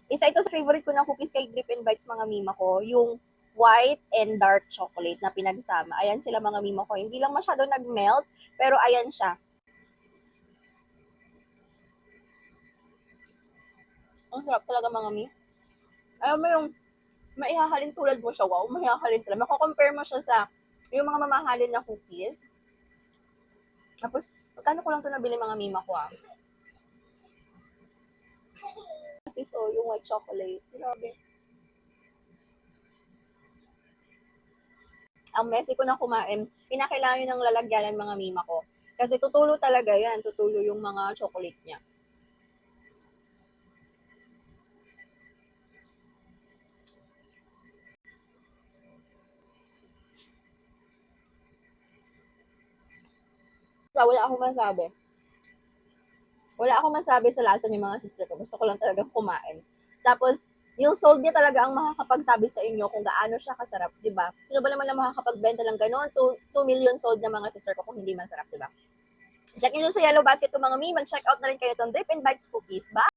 Isa ito sa favorite ko na cookies kay Drip and Bites mga mima ko, yung white and dark chocolate na pinagsama. Ayan sila mga mima ko. Hindi lang masyado nag-melt, pero ayan siya. Ang sarap talaga mga mi. Alam mo yung maihahalin tulad mo siya, wow, maihahalin talaga. Mako-compare mo siya sa yung mga mamahalin na cookies. Tapos, magkano ko lang ito nabili mga mima ko Kasi so, yung white chocolate. Grabe. Ang messy ko na kumain, kinakailangan yun ng lalagyanan mga mima ko. Kasi tutulo talaga yan, tutulo yung mga chocolate niya. So, wala akong masabi. Wala akong masabi sa lasa ng mga sister ko. Gusto ko lang talagang kumain. Tapos, yung sold niya talaga ang makakapagsabi sa inyo kung gaano siya kasarap, di ba? Sino ba naman ang makakapagbenta ng gano'n? 2 million sold na mga sister ko kung hindi masarap, di ba? Check nyo sa Yellow Basket ko mga mi. Mag-check out na rin kayo itong Dip and Bites cookies. Bye!